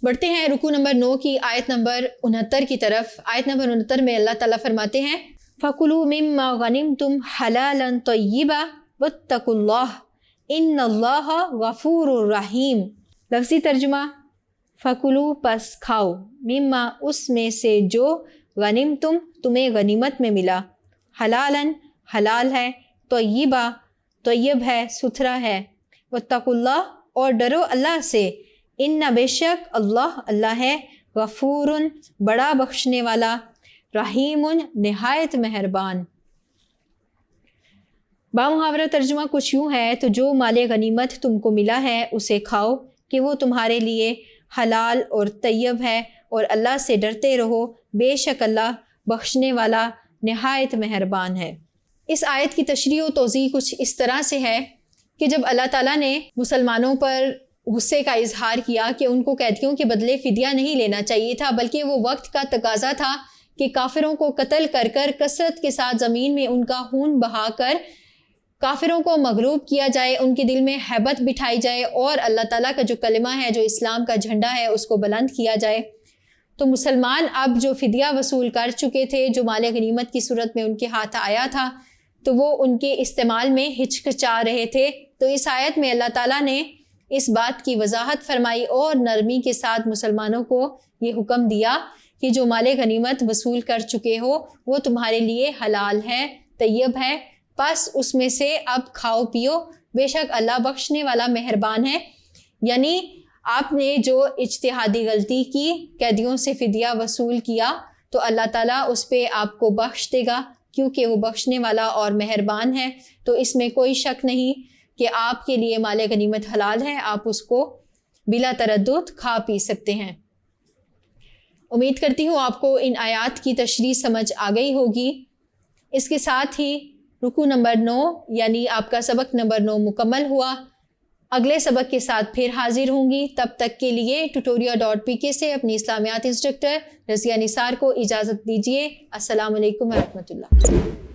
بڑھتے ہیں رکوع نمبر 9 کی آیت نمبر 69 کی طرف۔ آیت نمبر 69 میں اللہ تعالیٰ فرماتے ہیں فَكُلُوا مِمَّا غَنِمْتُمْ حَلَالًا طَيِّبًا وَاتَّقُوا اللَّهَ إِنَّ اللَّهَ غَفُورٌ رَحِيمٌ۔ لفظی ترجمہ، فَكُلُوا پس کھاؤ، مما اس میں سے جو غنمتم تمہیں غنیمت میں ملا، حلالًا حلال ہے، طیبہ طیب ہے، ستھرا ہے، واتقوا اللہ اور ڈرو اللہ سے، ان بے شک اللہ اللہ ہے، غفور بڑا بخشنے والا، رحیم نہایت مہربان۔ بامحاورہ ترجمہ کچھ یوں ہے، تو جو مال غنیمت تم کو ملا ہے اسے کھاؤ کہ وہ تمہارے لیے حلال اور طیب ہے، اور اللہ سے ڈرتے رہو، بے شک اللہ بخشنے والا نہایت مہربان ہے۔ اس آیت کی تشریح و توضیح کچھ اس طرح سے ہے کہ جب اللہ تعالیٰ نے مسلمانوں پر غصے کا اظہار کیا کہ ان کو قیدیوں کے بدلے فدیہ نہیں لینا چاہیے تھا، بلکہ وہ وقت کا تقاضا تھا کہ کافروں کو قتل کر کر کثرت کے ساتھ زمین میں ان کا خون بہا کر کافروں کو مغلوب کیا جائے، ان کے دل میں ہیبت بٹھائی جائے اور اللہ تعالیٰ کا جو کلمہ ہے، جو اسلام کا جھنڈا ہے، اس کو بلند کیا جائے۔ تو مسلمان اب جو فدیہ وصول کر چکے تھے، جو مال غنیمت کی صورت میں ان کے ہاتھ آیا تھا، تو وہ ان کے استعمال میں ہچکچا رہے تھے۔ تو اس آیت میں اللہ تعالیٰ نے اس بات کی وضاحت فرمائی اور نرمی کے ساتھ مسلمانوں کو یہ حکم دیا کہ جو مال غنیمت وصول کر چکے ہو وہ تمہارے لیے حلال ہے، طیب ہے، پس اس میں سے اب کھاؤ پیو، بے شک اللہ بخشنے والا مہربان ہے۔ یعنی آپ نے جو اجتہادی غلطی کی، قیدیوں سے فدیہ وصول کیا، تو اللہ تعالیٰ اس پہ آپ کو بخش دے گا، کیونکہ وہ بخشنے والا اور مہربان ہے۔ تو اس میں کوئی شک نہیں کہ آپ کے لیے مال غنیمت حلال ہے، آپ اس کو بلا تردد کھا پی سکتے ہیں۔ امید کرتی ہوں آپ کو ان آیات کی تشریح سمجھ آ گئی ہوگی۔ اس کے ساتھ ہی رکوع نمبر 9 یعنی آپ کا سبق نمبر 9 مکمل ہوا۔ اگلے سبق کے ساتھ پھر حاضر ہوں گی، تب تک کے لیے tutoria.pk سے اپنی اسلامیات انسٹرکٹر رضیہ نثار کو اجازت دیجیے۔ السلام علیکم ورحمۃ اللہ۔